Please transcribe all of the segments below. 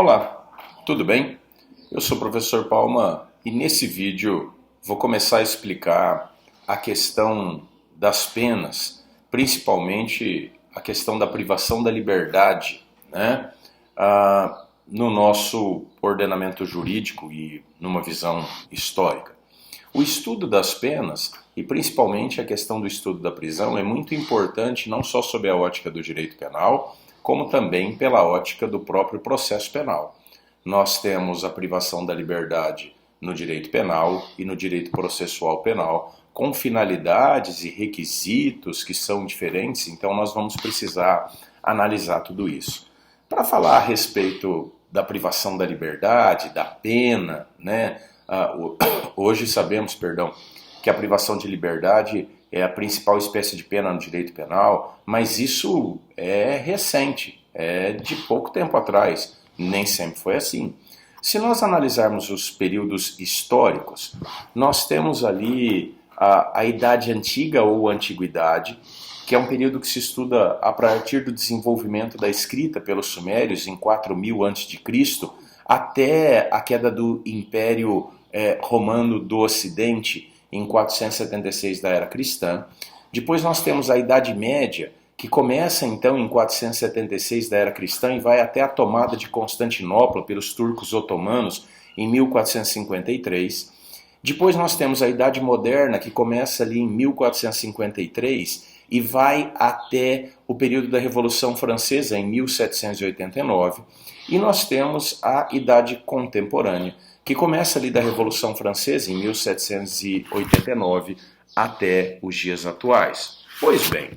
Olá, tudo bem? Eu sou o professor Palma e nesse vídeo vou começar a explicar a questão das penas, principalmente a questão da privação da liberdade, né? No nosso ordenamento jurídico e numa visão histórica. O estudo das penas, e principalmente a questão do estudo da prisão, é muito importante não só sob a ótica do direito penal, como também pela ótica do próprio processo penal. Nós temos a privação da liberdade no direito penal e no direito processual penal, com finalidades e requisitos que são diferentes, então nós vamos precisar analisar tudo isso. Para falar a respeito da privação da liberdade, da pena, né? Hoje sabemos, que a privação de liberdade é a principal espécie de pena no direito penal, mas isso é recente, é de pouco tempo atrás, nem sempre foi assim. Se nós analisarmos os períodos históricos, nós temos ali a Idade Antiga ou Antiguidade, que é um período que se estuda a partir do desenvolvimento da escrita pelos sumérios em 4000 a.C., até a queda do Império Romano do Ocidente em 476 da Era Cristã. Depois nós temos a Idade Média, que começa então em 476 da Era Cristã e vai até a tomada de Constantinopla pelos turcos otomanos em 1453. Depois nós temos a Idade Moderna, que começa ali em 1453 e vai até o período da Revolução Francesa em 1789. E nós temos a Idade Contemporânea, que começa ali da Revolução Francesa em 1789 até os dias atuais. Pois bem,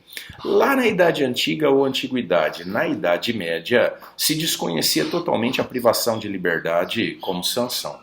lá na Idade Antiga ou Antiguidade, na Idade Média, se desconhecia totalmente a privação de liberdade como sanção.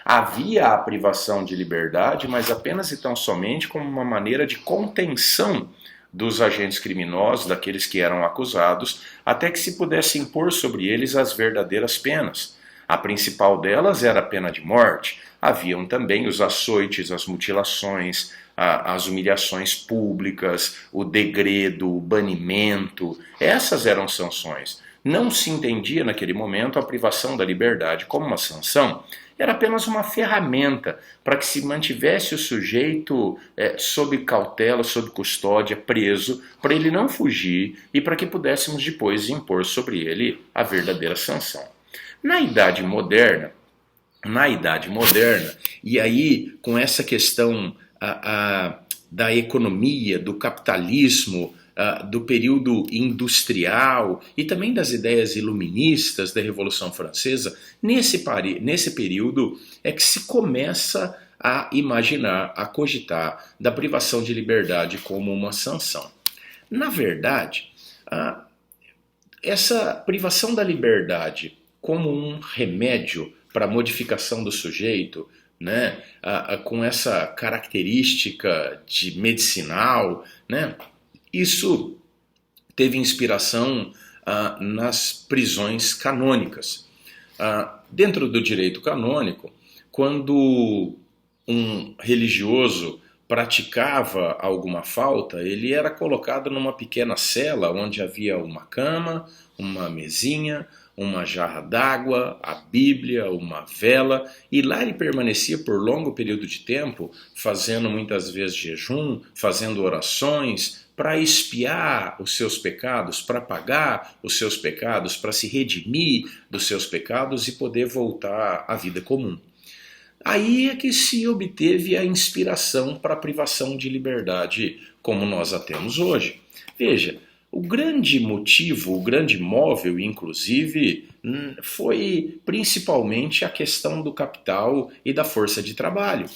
Havia a privação de liberdade, mas apenas e tão somente como uma maneira de contenção dos agentes criminosos, daqueles que eram acusados, até que se pudesse impor sobre eles as verdadeiras penas. A principal delas era a pena de morte. Haviam também os açoites, as mutilações, as humilhações públicas, o degredo, o banimento. Essas eram sanções. Não se entendia naquele momento a privação da liberdade como uma sanção. Era apenas uma ferramenta para que se mantivesse o sujeito sob cautela, sob custódia, preso, para ele não fugir e para que pudéssemos depois impor sobre ele a verdadeira sanção. Na Idade Moderna, e aí com essa questão da economia, do capitalismo, do período industrial e também das ideias iluministas da Revolução Francesa, nesse período é que se começa a imaginar, a cogitar da privação de liberdade como uma sanção. Na verdade, essa privação da liberdade como um remédio para a modificação do sujeito, né, com essa característica de medicinal, né, isso teve inspiração nas prisões canônicas. Dentro do direito canônico, quando um religioso praticava alguma falta, ele era colocado numa pequena cela onde havia uma cama, uma mesinha, uma jarra d'água, a Bíblia, uma vela, e lá ele permanecia por longo período de tempo, fazendo muitas vezes jejum, fazendo orações, para expiar os seus pecados, para pagar os seus pecados, para se redimir dos seus pecados e poder voltar à vida comum. Aí é que se obteve a inspiração para a privação de liberdade como nós a temos hoje. Veja, o grande motivo, o grande móvel, inclusive, foi principalmente a questão do capital e da força de trabalho.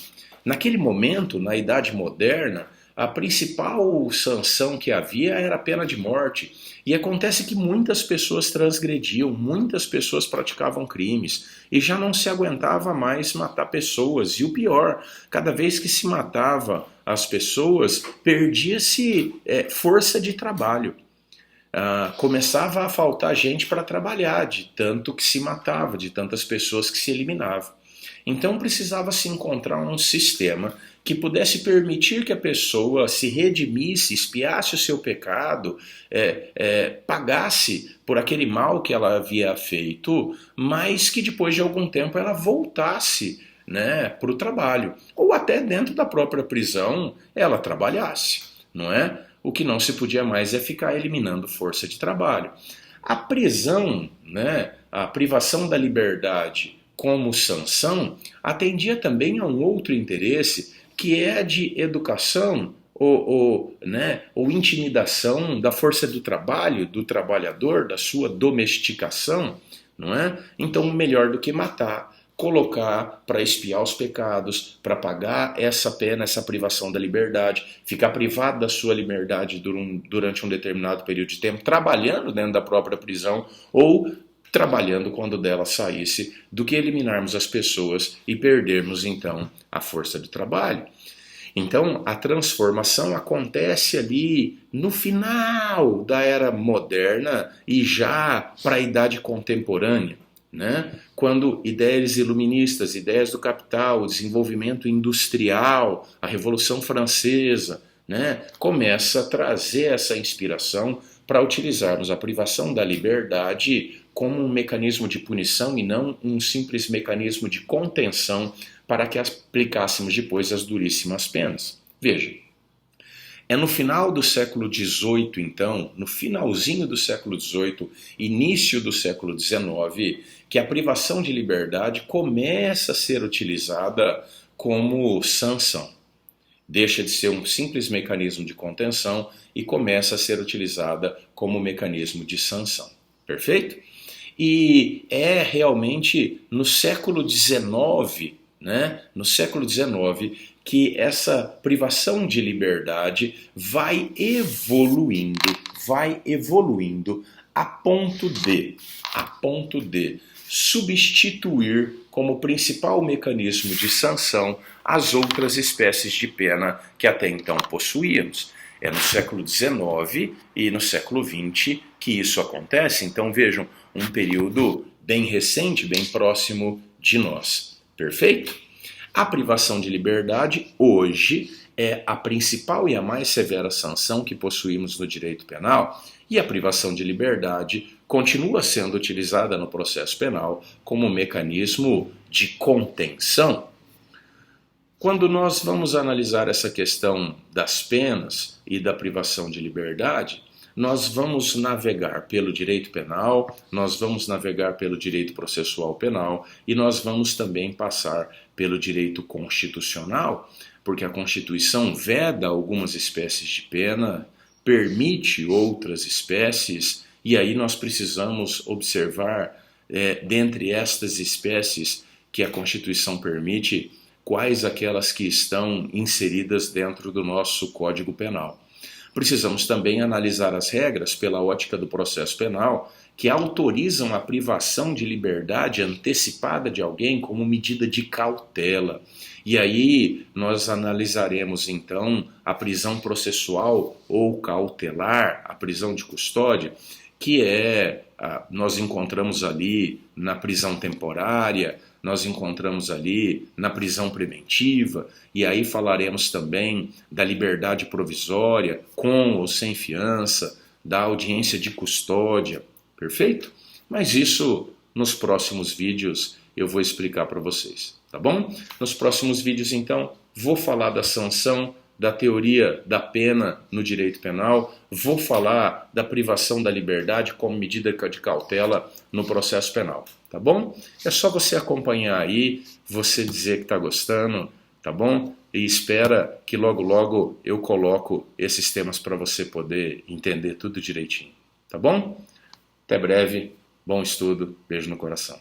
Naquele momento, na Idade Moderna, a principal sanção que havia era a pena de morte. E acontece que muitas pessoas transgrediam, muitas pessoas praticavam crimes e já não se aguentava mais matar pessoas. E o pior, cada vez que se matava as pessoas, perdia-se força de trabalho. Começava a faltar gente para trabalhar, de tanto que se matava, de tantas pessoas que se eliminavam. Então precisava se encontrar um sistema que pudesse permitir que a pessoa se redimisse, expiasse o seu pecado, pagasse por aquele mal que ela havia feito, mas que depois de algum tempo ela voltasse, né, para o trabalho. Ou até dentro da própria prisão ela trabalhasse, não é? O que não se podia mais é ficar eliminando força de trabalho. A prisão, né, a privação da liberdade como sanção, atendia também a um outro interesse, que é a de educação ou intimidação da força do trabalho, do trabalhador, da sua domesticação, não é? Então, melhor do que matar, colocar para expiar os pecados, para pagar essa pena, essa privação da liberdade, ficar privado da sua liberdade durante um determinado período de tempo, trabalhando dentro da própria prisão ou trabalhando quando dela saísse, do que eliminarmos as pessoas e perdermos então a força do trabalho. Então a transformação acontece ali no final da era moderna e já para a idade contemporânea, né? Quando ideias iluministas, ideias do capital, o desenvolvimento industrial, a Revolução Francesa, né, começa a trazer essa inspiração para utilizarmos a privação da liberdade como um mecanismo de punição e não um simples mecanismo de contenção para que aplicássemos depois as duríssimas penas. Veja, é no final do século XVIII, então, no finalzinho do século XVIII, início do século XIX, que a privação de liberdade começa a ser utilizada como sanção. Deixa de ser um simples mecanismo de contenção e começa a ser utilizada como mecanismo de sanção. Perfeito? E é realmente no século XIX, né, no século XIX, que essa privação de liberdade vai evoluindo a ponto de substituir como principal mecanismo de sanção as outras espécies de pena que até então possuíamos. É no século XIX e no século XX que isso acontece, então vejam, um período bem recente, bem próximo de nós. Perfeito? A privação de liberdade hoje é a principal e a mais severa sanção que possuímos no direito penal, e a privação de liberdade continua sendo utilizada no processo penal como mecanismo de contenção. Quando nós vamos analisar essa questão das penas e da privação de liberdade, nós vamos navegar pelo direito penal, nós vamos navegar pelo direito processual penal e nós vamos também passar pelo direito constitucional, porque a Constituição veda algumas espécies de pena, permite outras espécies, e aí nós precisamos observar, dentre estas espécies que a Constituição permite, quais aquelas que estão inseridas dentro do nosso Código Penal. Precisamos também analisar as regras pela ótica do processo penal que autorizam a privação de liberdade antecipada de alguém como medida de cautela. E aí nós analisaremos então a prisão processual ou cautelar, a prisão de custódia, que nós encontramos ali na prisão temporária, nós encontramos ali na prisão preventiva, e aí falaremos também da liberdade provisória, com ou sem fiança, da audiência de custódia, perfeito? Mas isso nos próximos vídeos eu vou explicar para vocês, tá bom? Nos próximos vídeos então vou falar da sanção, da teoria da pena no direito penal, vou falar da privação da liberdade como medida de cautela no processo penal, tá bom? É só você acompanhar aí, você dizer que está gostando, tá bom? E espera que logo logo eu coloco esses temas para você poder entender tudo direitinho, tá bom? Até breve, bom estudo, beijo no coração.